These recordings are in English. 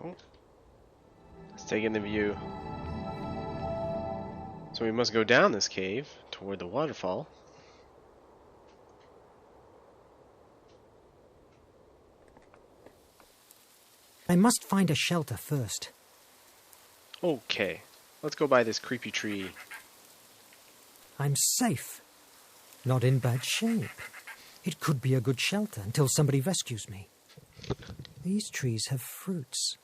Oh, let's take in the view. So we must go down this cave toward the waterfall. I must find a shelter first. Okay, let's go by this creepy tree. I'm safe. Not in bad shape. It could be a good shelter until somebody rescues me. These trees have fruits.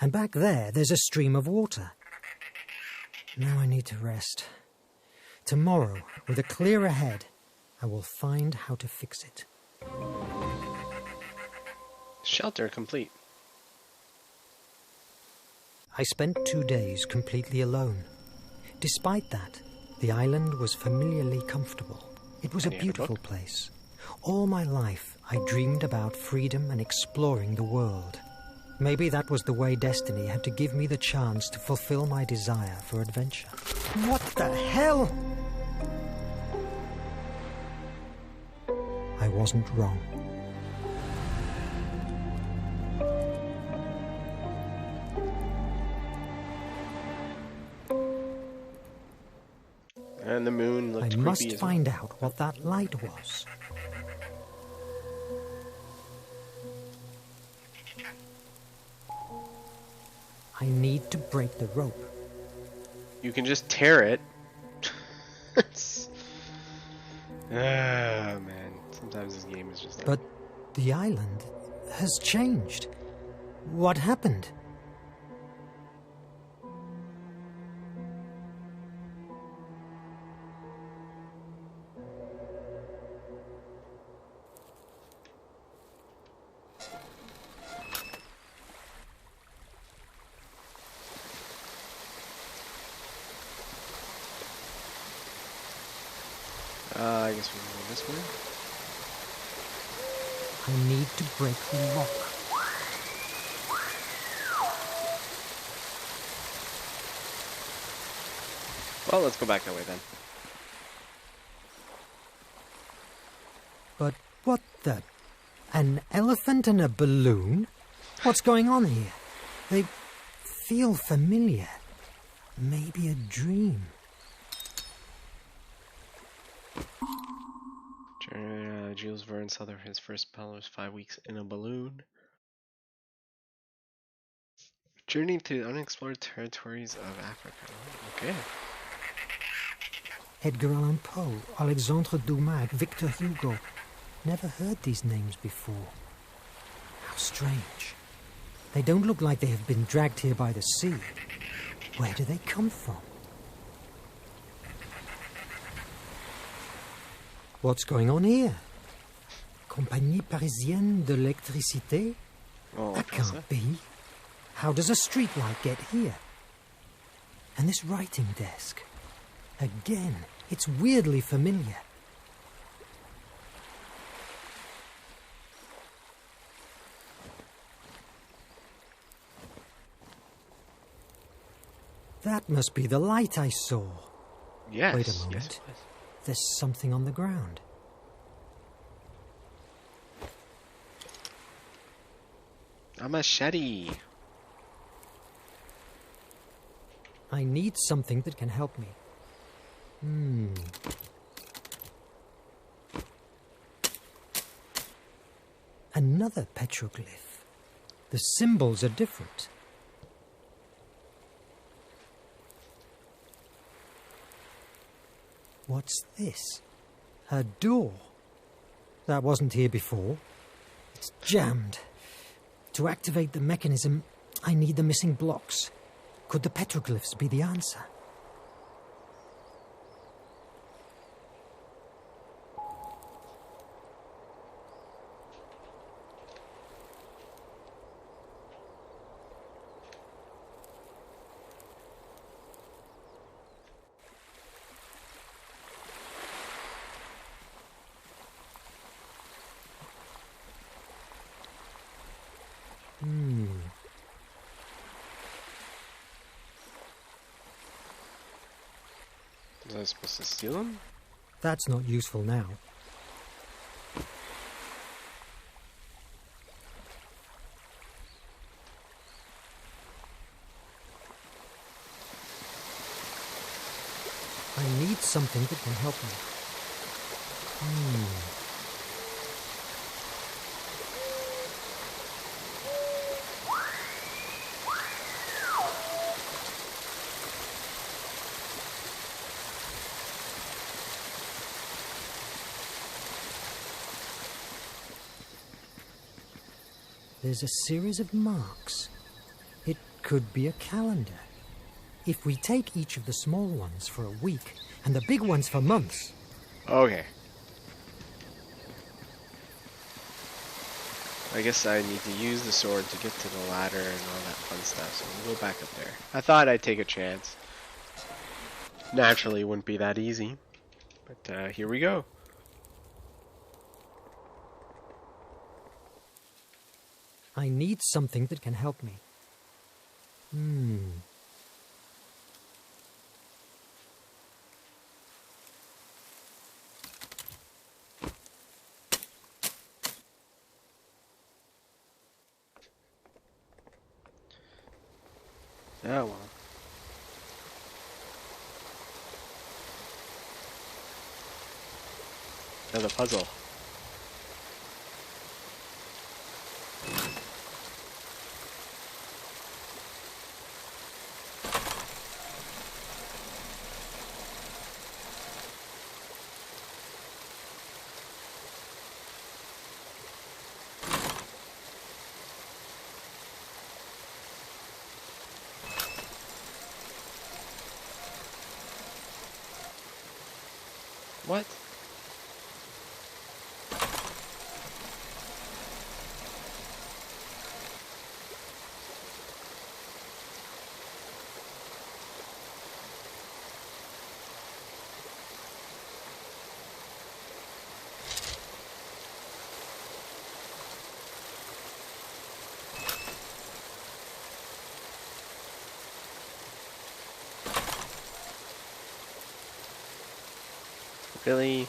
And back there's a stream of water. Now I need to rest. Tomorrow, with a clearer head, I will find how to fix it. Shelter complete. I spent 2 days completely alone. Despite that, the island was familiarly comfortable. It was a beautiful place. All my life, I dreamed about freedom and exploring the world. Maybe that was the way destiny had to give me the chance to fulfill my desire for adventure. What the hell? I wasn't wrong. And the moon looked creepy. I must find out what that light was. I need to break the rope. You can just tear it. Ah, man. Sometimes this game is just like... But the island has changed. What happened? I guess we can go this way. I need to break the lock. Well, let's go back that way then. But what the... An elephant and a balloon? What's going on here? They feel familiar. Maybe a dream. Jules Verne saw his first spell was 5 weeks in a balloon. Journey to unexplored territories of Africa. Okay. Edgar Allan Poe, Alexandre Dumas, Victor Hugo. Never heard these names before. How strange. They don't look like they have been dragged here by the sea. Where do they come from? What's going on here? Compagnie Parisienne de l'Électricité? Oh, that can't be. How does a streetlight get here? And this writing desk? Again, it's weirdly familiar. That must be the light I saw. Yes. Wait a moment. Yes, it was. There's something on the ground. A machete. I need something that can help me. Another petroglyph. The symbols are different. What's this? A door. That wasn't here before. It's jammed. To activate the mechanism, I need the missing blocks. Could the petroglyphs be the answer? Was I supposed to steal them? That's not useful now. I need something that can help me. There's a series of marks. It could be a calendar. If we take each of the small ones for a week and the big ones for months. Okay. I guess I need to use the sword to get to the ladder and all that fun stuff, so we'll go back up there. I thought I'd take a chance. Naturally, it wouldn't be that easy, but here we go. I need something that can help me. Oh well. Another puzzle. What? Really?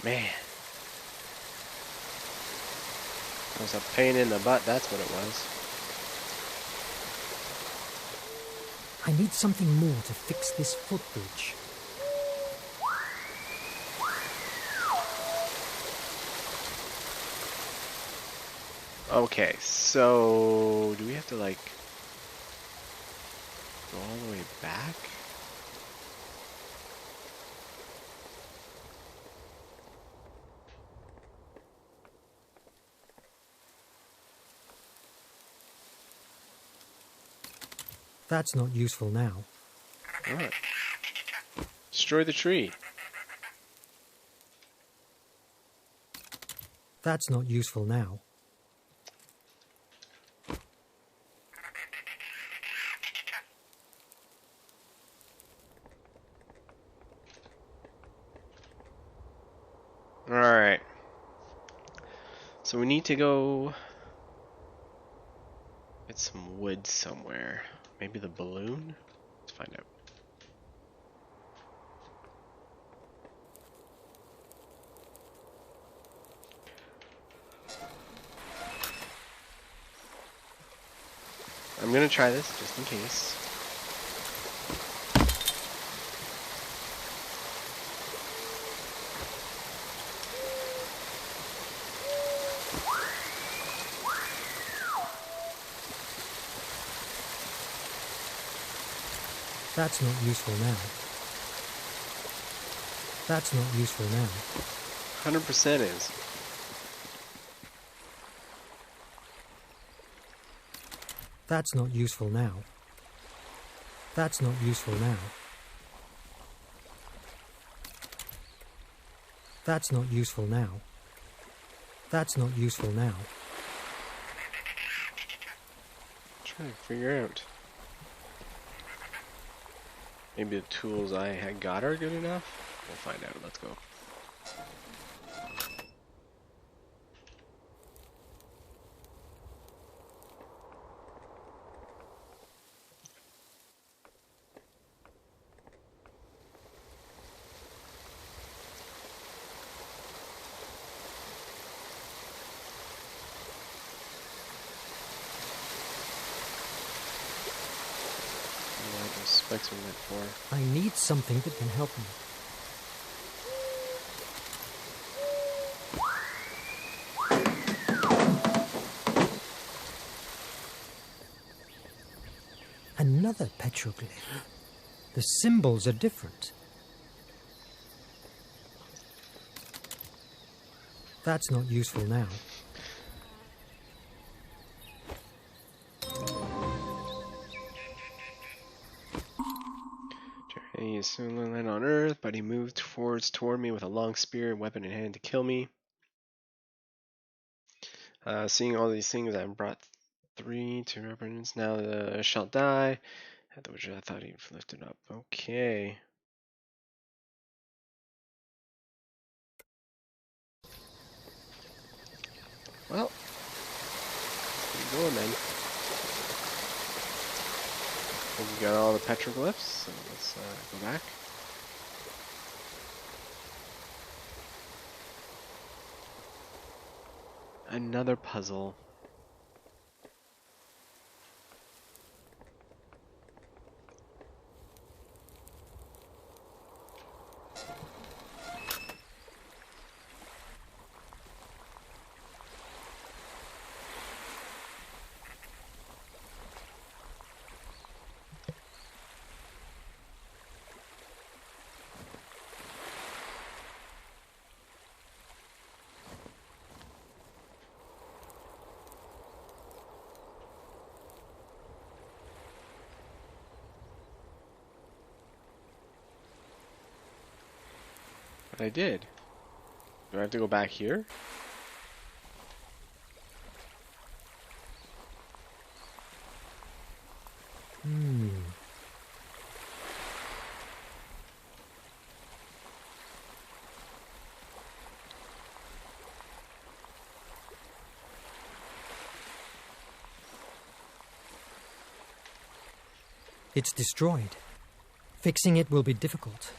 Man. It was a pain in the butt, that's what it was. I need something more to fix this footbridge. Okay, so do we have to like go all the way back? That's not useful now. Alright. Destroy the tree. That's not useful now. Alright. So we need to go get some wood somewhere. Maybe the balloon? Let's find out. I'm gonna try this just in case. That's not useful now. That's not useful now. 100% is. That's not useful now. That's not useful now. That's not useful now. That's not useful now. Trying to figure out. Maybe the tools I had got are good enough? We'll find out. Let's go. What those spikes are meant for. I need something that can help me. Another petroglyph. The symbols are different. That's not useful now. He is soon land on Earth, but he moved toward me with a long spear and weapon in hand to kill me. Seeing all these things, I brought 3 to reference. Now I shall die. At which I thought he'd lifted up. Okay. Well, keep going then. We got all the petroglyphs, so let's go back. Another puzzle. But I did. Do I have to go back here? It's destroyed. Fixing it will be difficult.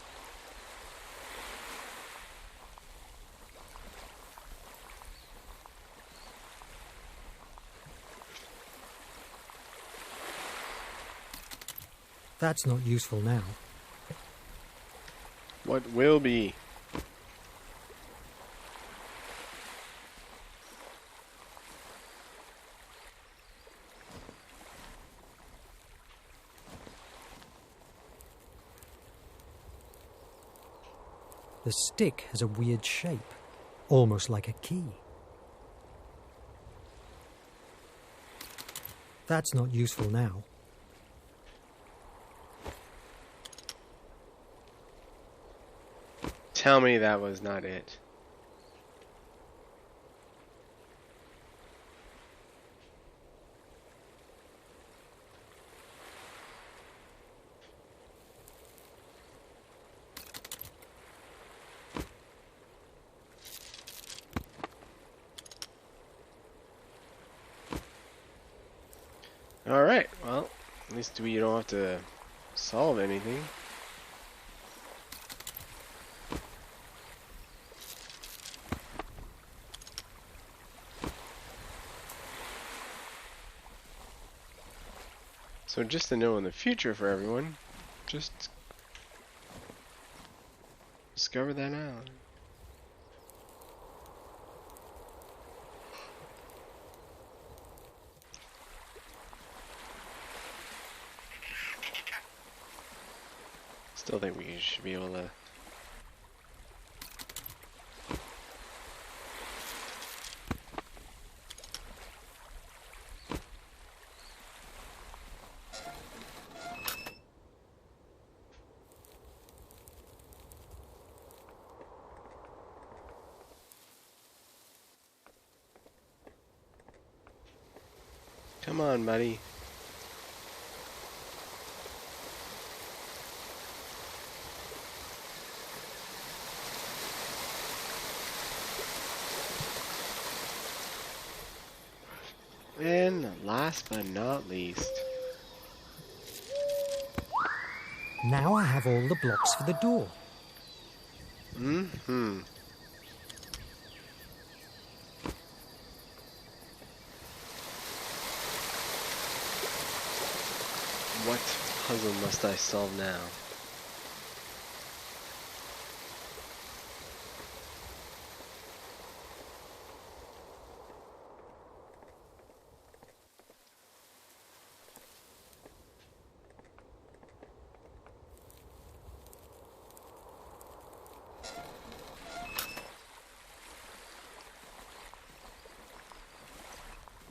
That's not useful now. What will be? The stick has a weird shape, almost like a key. That's not useful now. Tell me that was not it. Alright, well, at least we don't have to solve anything. So just to know in the future for everyone, just discover that out. Still think we should be able to. Come on, buddy. And last but not least. Now I have all the blocks for the door. Mm-hmm. What puzzle must I solve now?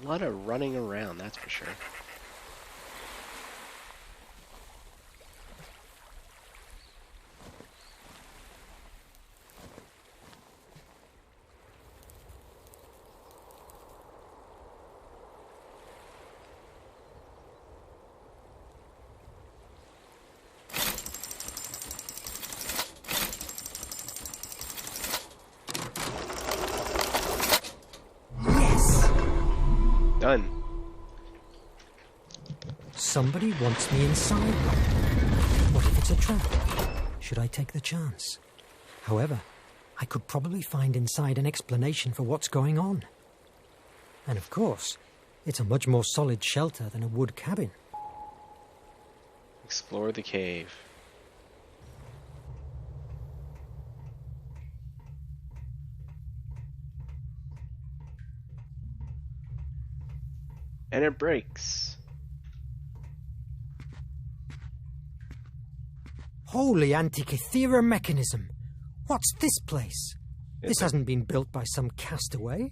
A lot of running around, that's for sure. Done. Somebody wants me inside. What if it's a trap? Should I take the chance? However, I could probably find inside an explanation for what's going on. And of course, it's a much more solid shelter than a wood cabin. Explore the cave. And it breaks. Holy Antikythera mechanism! What's this place? This hasn't been built by some castaway.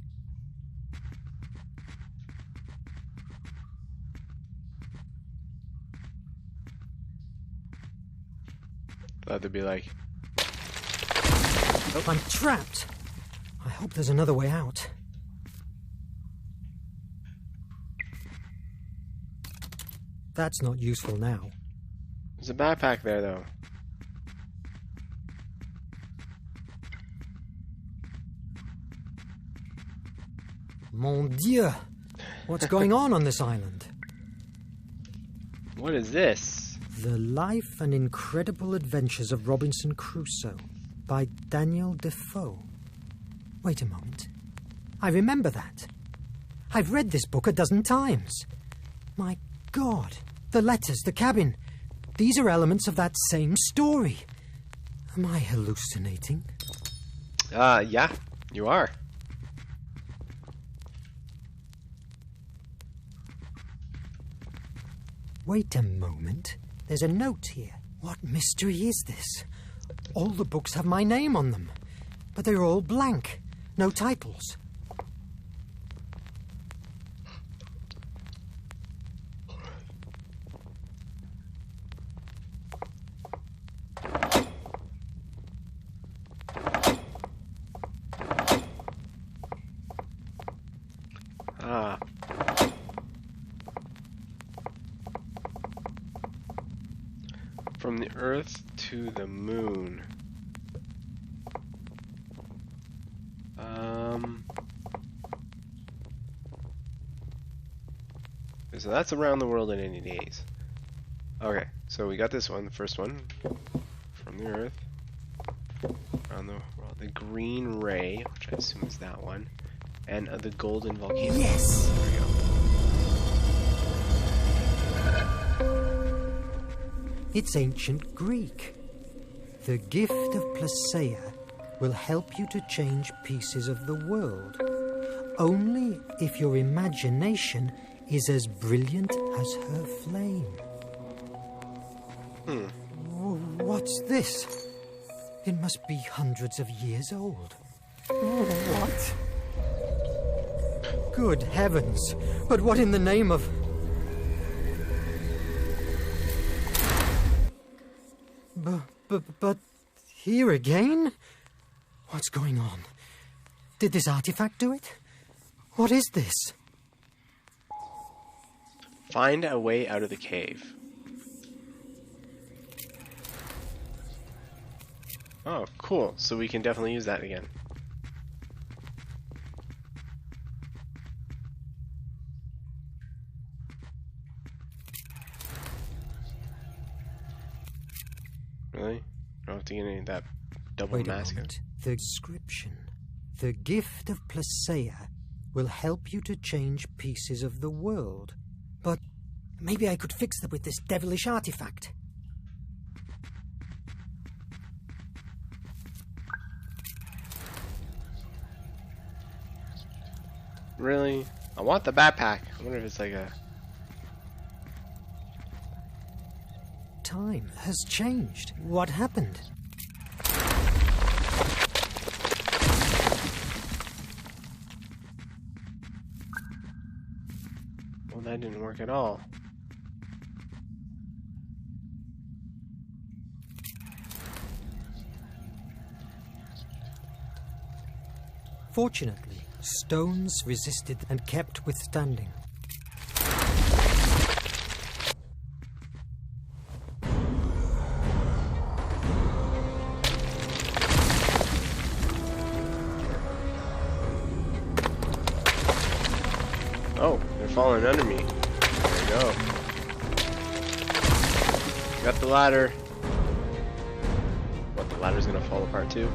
Thought they'd be like, I'm trapped. I hope there's another way out. That's not useful now. there's a backpack there though. Mon Dieu! What's going on this island? What is this? The Life and Incredible Adventures of Robinson Crusoe by Daniel Defoe. Wait a moment. I remember that. I've read this book a dozen times. My God, the letters, the cabin. These are elements of that same story. Am I hallucinating? Yeah, you are. Wait a moment. There's a note here. What mystery is this? All the books have my name on them, but they're all blank. No titles. Ah. From the Earth to the Moon. So that's around the world in 80 days. Okay, so we got this one, the first one. From the Earth. Around the world. The Green Ray, which I assume is that one. And the Golden Volcano. Yes! There we go. It's ancient Greek. The gift of Placeia will help you to change pieces of the world. Only if your imagination is as brilliant as her flame. Oh, what's this? It must be hundreds of years old. Oh, what? Good heavens! But what in the name of... But here again? What's going on? Did this artifact do it? What is this? Find a way out of the cave. Oh, cool. So we can definitely use that again. Really? Don't have to get any of that double Wait a masking. moment. The description. The gift of Placeia will help you to change pieces of the world. But maybe I could fix that with this devilish artifact. Really? I want the backpack. I wonder if it's like a... Time has changed. What happened? Well, that didn't work at all. Fortunately, stones resisted and kept withstanding. Oh, they're falling under me. There we go. Got the ladder. What, the ladder's gonna fall apart too?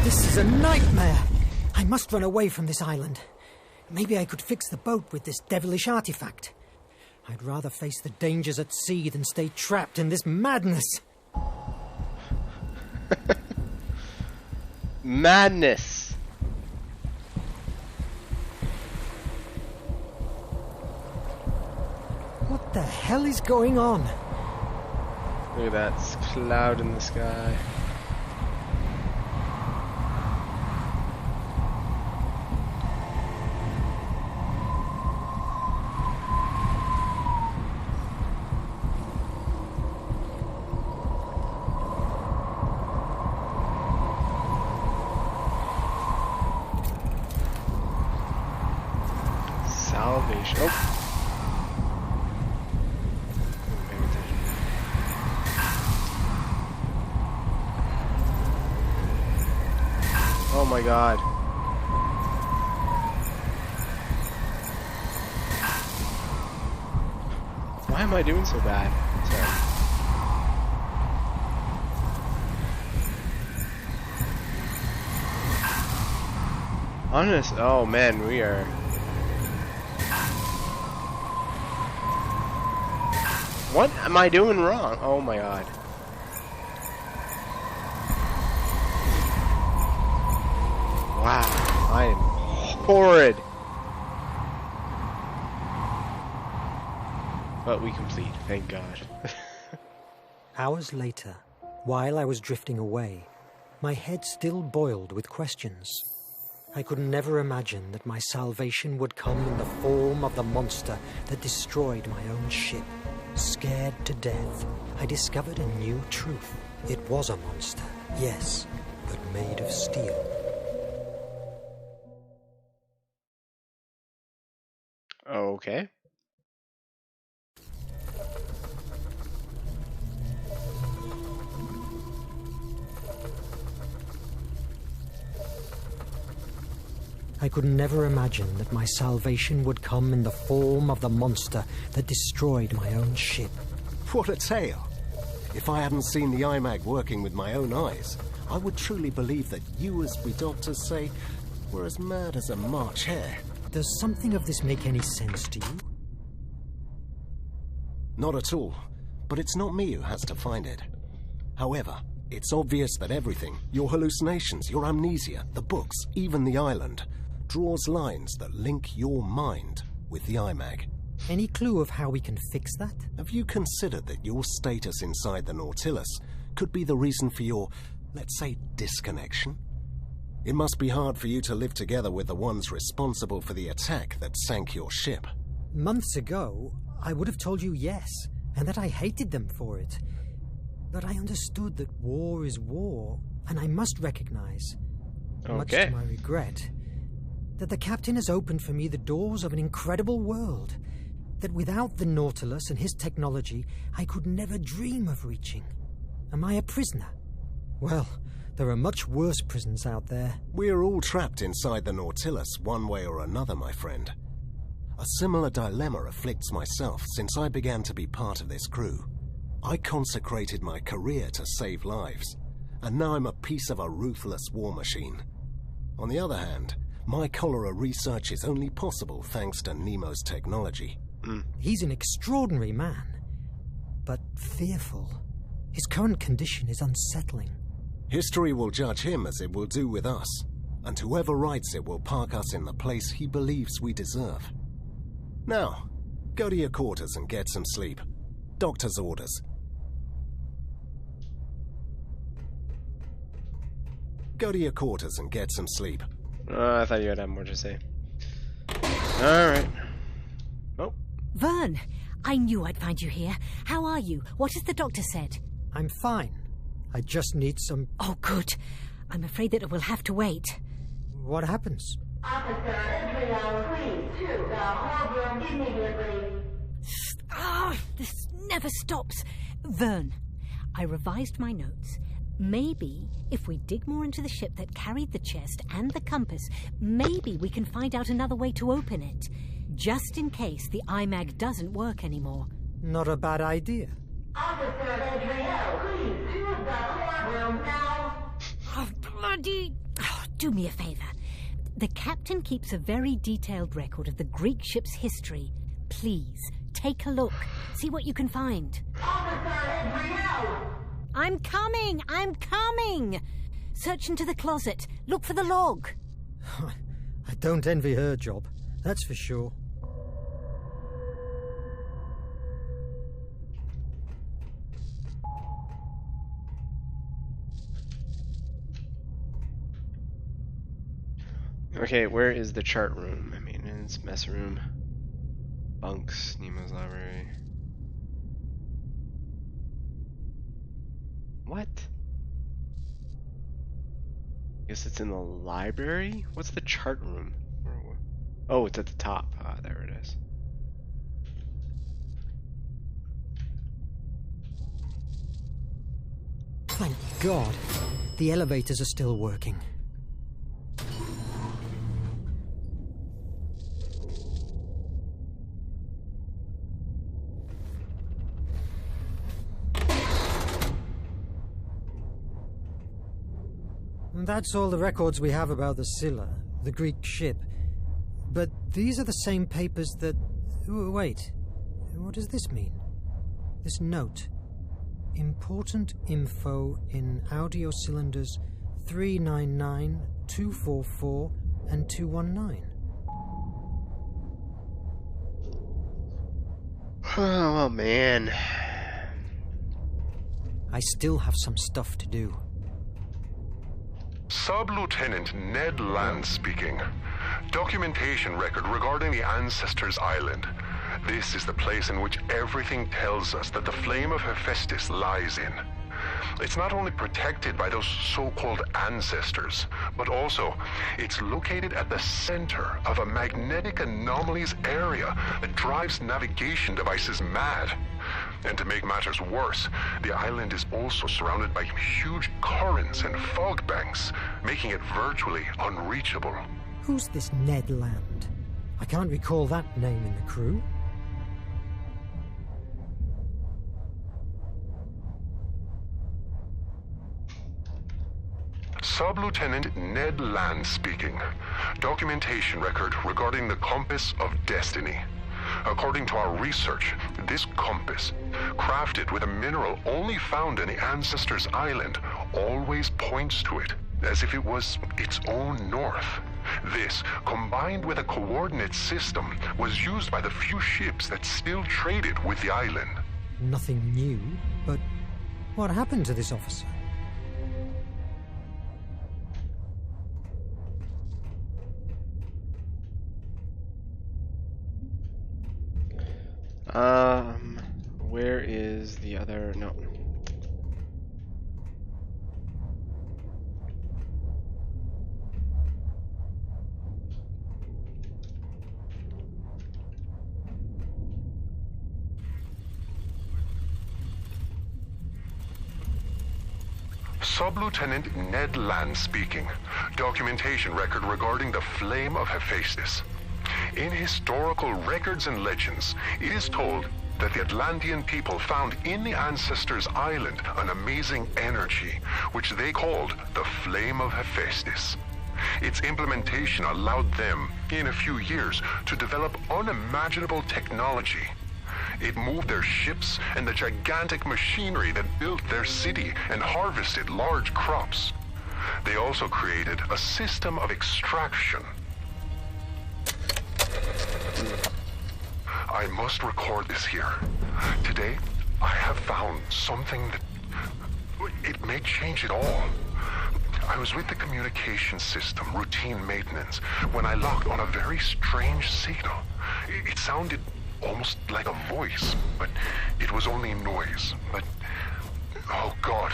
This is a nightmare! I must run away from this island. Maybe I could fix the boat with this devilish artifact. I'd rather face the dangers at sea than stay trapped in this madness. Madness! What the hell is going on? Look at that cloud in the sky. Salvation. Oh. Paying attention. Oh my god. Why am I doing so bad? Sorry. Honest. Oh man, we are. What am I doing wrong? Oh my god. Wow, I am horrid. But we complete, thank God. Hours later, while I was drifting away, my head still boiled with questions. I could never imagine that my salvation would come in the form of the monster that destroyed my own ship. Scared to death, I discovered a new truth. It was a monster, yes, but made of steel. Okay. I could never imagine that my salvation would come in the form of the monster that destroyed my own ship. What a tale! If I hadn't seen the IMAG working with my own eyes, I would truly believe that you, as we doctors say, were as mad as a March hare. Does something of this make any sense to you? Not at all, but it's not me who has to find it. However, it's obvious that everything, your hallucinations, your amnesia, the books, even the island, draws lines that link your mind with the IMAG. Any clue of how we can fix that? Have you considered that your status inside the Nautilus could be the reason for your, let's say, disconnection? It must be hard for you to live together with the ones responsible for the attack that sank your ship. Months ago, I would have told you yes, and that I hated them for it. But I understood that war is war, and I must recognize, much to my regret, that the captain has opened for me the doors of an incredible world that without the Nautilus and his technology, I could never dream of reaching. Am I a prisoner? Well, there are much worse prisons out there. We're all trapped inside the Nautilus one way or another, my friend. A similar dilemma afflicts myself since I began to be part of this crew. I consecrated my career to save lives, and now I'm a piece of a ruthless war machine. On the other hand, my cholera research is only possible thanks to Nemo's technology. He's an extraordinary man, but fearful. His current condition is unsettling. History will judge him as it will do with us, and whoever writes it will park us in the place he believes we deserve. Now, go to your quarters and get some sleep. Doctor's orders. Go to your quarters and get some sleep. I thought you would have more to say. Alright. Oh. Verne! I knew I'd find you here. How are you? What has the doctor said? I'm fine. I just need some... Oh, good. I'm afraid that it will have to wait. What happens? Officer, Israel, please, to the whole room immediately. This never stops. Verne, I revised my notes. Maybe, if we dig more into the ship that carried the chest and the compass, maybe we can find out another way to open it. Just in case the IMAG doesn't work anymore. Not a bad idea. Officer Israel, please, to the whole room now. Oh, bloody... do me a favor. The captain keeps a very detailed record of the Greek ship's history. Please, take a look. See what you can find. Officer Israel! I'm coming! I'm coming! Search into the closet. Look for the log. I don't envy her job, that's for sure. Okay, where is the chart room? Maintenance, mess room, bunks, Nemo's library. What? Guess it's in the library? What's the chart room? Oh, it's at the top. Ah, there it is. Thank God. The elevators are still working. That's all the records we have about the Scylla, the Greek ship. But these are the same papers that... Wait, what does this mean? This note. Important info in audio cylinders 399, 244, and 219. Oh, man. I still have some stuff to do. Sub-Lieutenant Ned Land speaking. Documentation record regarding the Ancestors' Island. This is the place in which everything tells us that the flame of Hephaestus lies in. It's not only protected by those so-called ancestors, but also it's located at the center of a magnetic anomalies area that drives navigation devices mad. And to make matters worse, the island is also surrounded by huge currents and fog banks, making it virtually unreachable. Who's this Ned Land? I can't recall that name in the crew. Sub-Lieutenant Ned Land speaking. Documentation record regarding the Compass of Destiny. According to our research, this compass, crafted with a mineral only found in the Ancestors' Island, always points to it, as if it was its own north. This, combined with a coordinate system, was used by the few ships that still traded with the island. Nothing new, but what happened to this officer? Where is the other? No. Sub-Lieutenant Ned Land speaking. Documentation record regarding the Flame of Hephaestus. In historical records and legends, it is told that the Atlantean people found in the Ancestors' Island an amazing energy, which they called the Flame of Hephaestus. Its implementation allowed them, in a few years, to develop unimaginable technology. It moved their ships and the gigantic machinery that built their city and harvested large crops. They also created a system of extraction. I must record this here. Today, I have found something that... it may change it all. I was with the communication system, routine maintenance, when I locked on a very strange signal. It sounded almost like a voice, but it was only noise. But, oh God,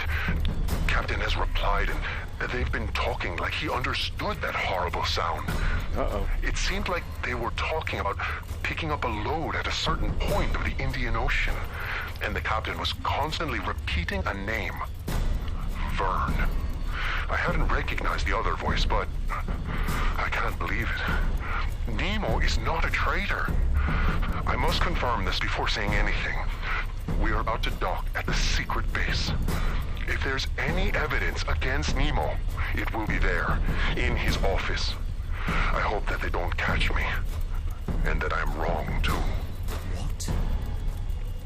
Captain has replied, and they've been talking like he understood that horrible sound. Uh-oh. It seemed like they were talking about picking up a load at a certain point of the Indian Ocean, and the captain was constantly repeating a name. Verne. I hadn't recognized the other voice, but I can't believe it. Nemo is not a traitor. I must confirm this before saying anything. We are about to dock at the secret base. If there's any evidence against Nemo, it will be there, in his office. I hope that they don't catch me, and that I'm wrong, too. What?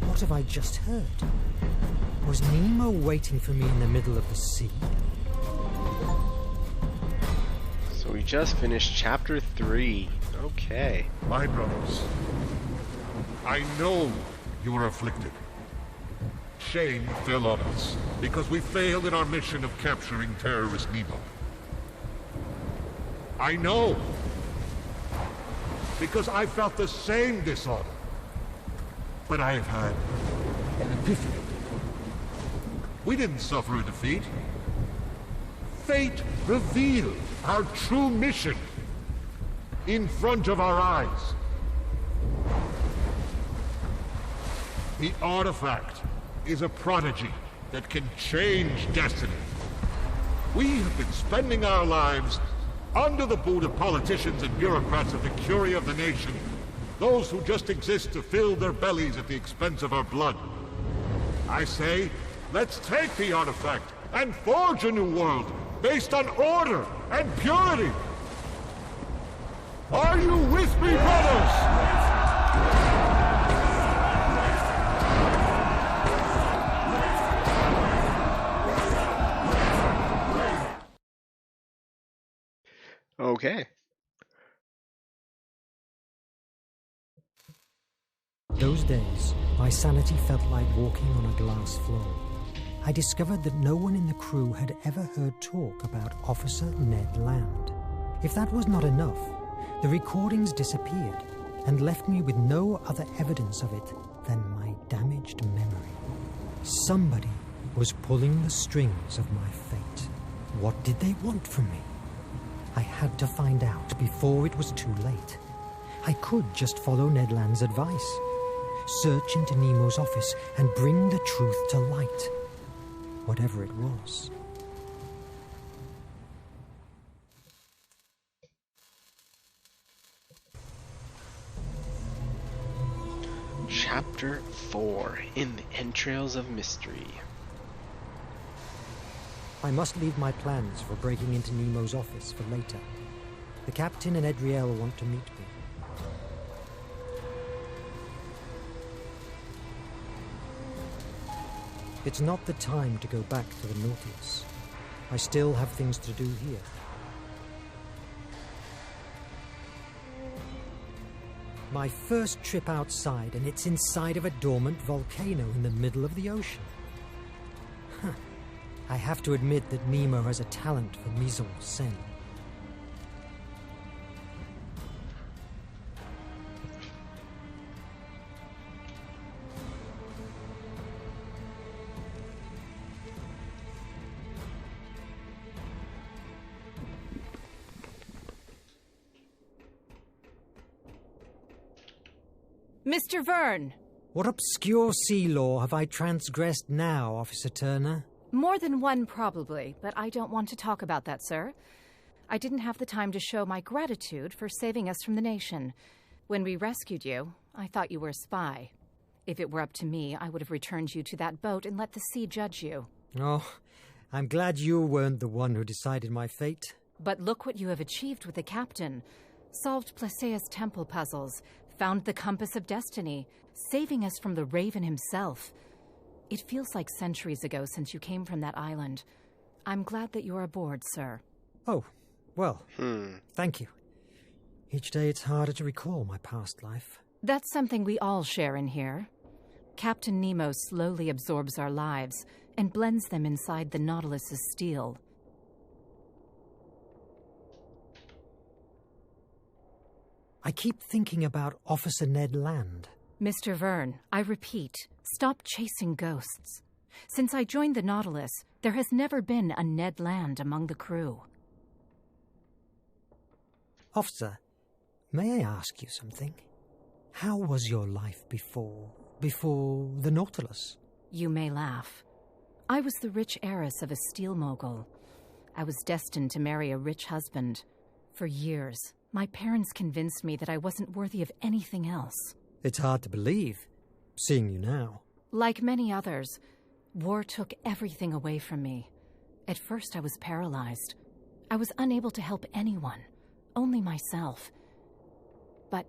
What have I just heard? Was Nemo waiting for me in the middle of the sea? So we just finished chapter 3. Okay. My brothers, I know you are afflicted. Shame fell on us because we failed in our mission of capturing terrorist Nemo. I know because I felt the same dishonor. But I have had an epiphany. We didn't suffer a defeat. Fate revealed our true mission in front of our eyes. The artifact is a prodigy that can change destiny. We have been spending our lives under the boot of politicians and bureaucrats of the curia of the nation, those who just exist to fill their bellies at the expense of our blood. I say, let's take the artifact and forge a new world based on order and purity. Are you with me, brothers? Okay. Those days, my sanity felt like walking on a glass floor. I discovered that no one in the crew had ever heard talk about Officer Ned Land. If that was not enough, the recordings disappeared and left me with no other evidence of it than my damaged memory. Somebody was pulling the strings of my fate. What did they want from me? I had to find out before it was too late. I could just follow Ned Land's advice. Search into Nemo's office and bring the truth to light. Whatever it was. Chapter 4, In the Entrails of Mystery. I must leave my plans for breaking into Nemo's office for later. The captain and Edriel want to meet me. It's not the time to go back to the Nautilus. I still have things to do here. My first trip outside, and it's inside of a dormant volcano in the middle of the ocean. Huh. I have to admit that Nemo has a talent for mise-en-scène. Mr. Verne! What obscure sea law have I transgressed now, Officer Turner? More than one, probably, but I don't want to talk about that, sir. I didn't have the time to show my gratitude for saving us from the nation. When we rescued you, I thought you were a spy. If it were up to me, I would have returned you to that boat and let the sea judge you. Oh, I'm glad you weren't the one who decided my fate. But look what you have achieved with the captain. Solved Placea's temple puzzles, found the compass of destiny, saving us from the Raven himself. It feels like centuries ago since you came from that island. I'm glad that you're aboard, sir. Oh, well, thank you. Each day it's harder to recall my past life. That's something we all share in here. Captain Nemo slowly absorbs our lives and blends them inside the Nautilus's steel. I keep thinking about Officer Ned Land. Mr. Verne, I repeat, stop chasing ghosts. Since I joined the Nautilus, there has never been a Ned Land among the crew. Officer, may I ask you something? How was your life before the Nautilus? You may laugh. I was the rich heiress of a steel mogul. I was destined to marry a rich husband. For years, my parents convinced me that I wasn't worthy of anything else. It's hard to believe, seeing you now. Like many others, war took everything away from me. At first, I was paralyzed. I was unable to help anyone, only myself. But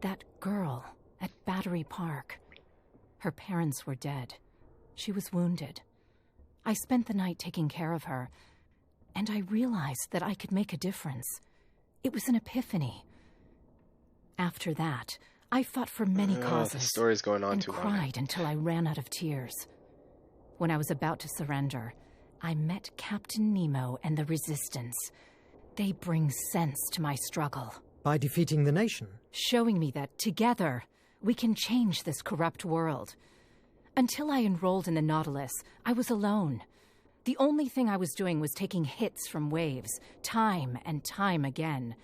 that girl at Battery Park, her parents were dead. She was wounded. I spent the night taking care of her, and I realized that I could make a difference. It was an epiphany. After that, I fought for many causes the story's going on and too long. cried until I ran out of tears. When I was about to surrender, I met Captain Nemo and the Resistance. They bring sense to my struggle. By defeating the nation? Showing me that, together, we can change this corrupt world. Until I enrolled in the Nautilus, I was alone. The only thing I was doing was taking hits from waves, time and time again.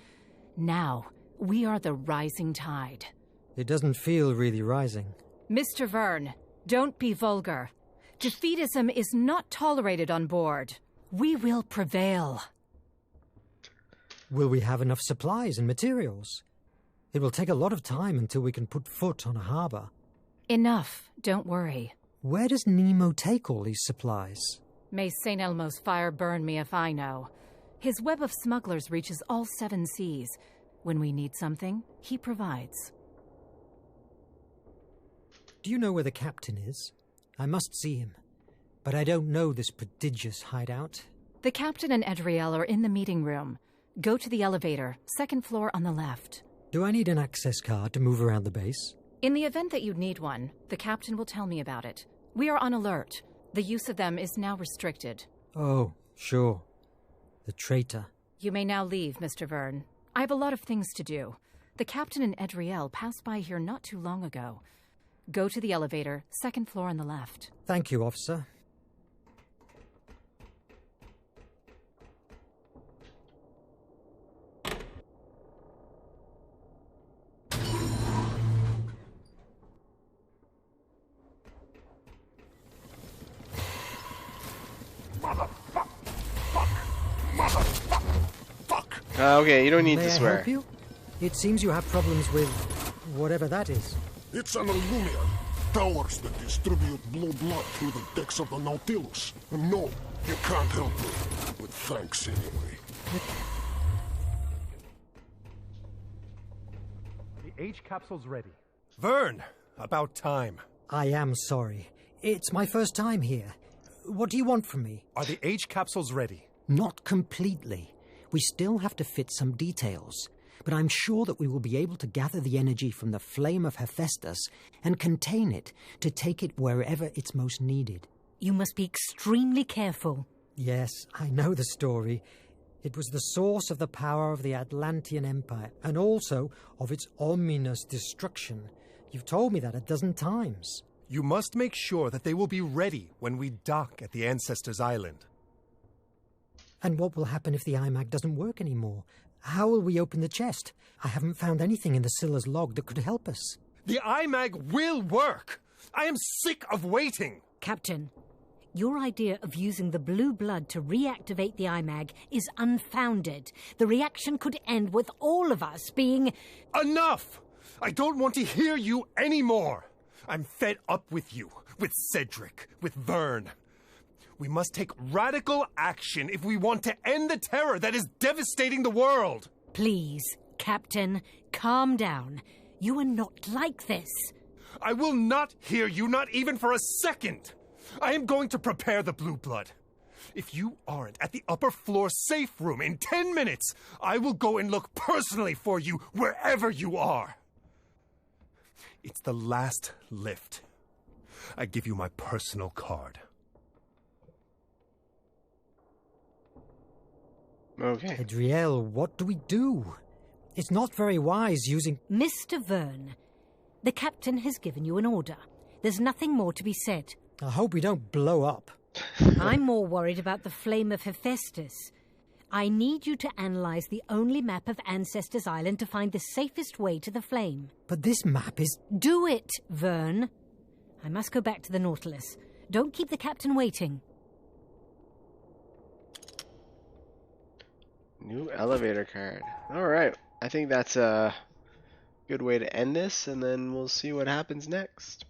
Now, we are the rising tide. It doesn't feel really rising. Mr. Verne, don't be vulgar. Defeatism is not tolerated on board. We will prevail. Will we have enough supplies and materials? It will take a lot of time until we can put foot on a harbor. Enough, don't worry. Where does Nemo take all these supplies? May St. Elmo's fire burn me if I know. His web of smugglers reaches all 7 seas. When we need something, he provides. Do you know where the captain is? I must see him, but I don't know this prodigious hideout. The captain and Edriel are in the meeting room. Go to the elevator, 2nd floor on the left. Do I need an access card to move around the base? In the event that you'd need one, the captain will tell me about it. We are on alert. The use of them is now restricted. Oh, sure. The traitor. You may now leave, Mr. Verne. I have a lot of things to do. The captain and Edriel passed by here not too long ago. Go to the elevator, 2nd floor on the left. Thank you, officer. Okay, you don't need May to I swear. help you? It seems you have problems with whatever that is. It's an Illumian. Towers that distribute blue blood through the decks of the Nautilus. And no, you can't help me. But thanks anyway. The H capsule's ready. Verne, about time. I am sorry. It's my first time here. What do you want from me? Are the H capsules ready? Not completely. We still have to fit some details. But I'm sure that we will be able to gather the energy from the flame of Hephaestus and contain it to take it wherever it's most needed. You must be extremely careful. Yes, I know the story. It was the source of the power of the Atlantean Empire, and also of its ominous destruction. You've told me that a dozen times. You must make sure that they will be ready when we dock at the Ancestors' Island. And what will happen if the IMAG doesn't work anymore? How will we open the chest? I haven't found anything in the Scylla's log that could help us. The IMAG will work! I am sick of waiting! Captain, your idea of using the blue blood to reactivate the IMAG is unfounded. The reaction could end with all of us being... Enough! I don't want to hear you anymore. I'm fed up with you, with Cedric, with Verne. We must take radical action if we want to end the terror that is devastating the world. Please, Captain, calm down. You are not like this. I will not hear you, not even for a second. I am going to prepare the Blue Blood. If you aren't at the upper floor safe room in 10 minutes, I will go and look personally for you wherever you are. It's the last lift. I give you my personal card. Okay. Adriel, what do we do? It's not very wise using... Mr. Verne, the captain has given you an order. There's nothing more to be said. I hope we don't blow up. I'm more worried about the flame of Hephaestus. I need you to analyze the only map of Ancestors Island to find the safest way to the flame. But this map is... Do it, Verne. I must go back to the Nautilus. Don't keep the captain waiting. New elevator card. Alright. I think that's a good way to end this, and then we'll see what happens next.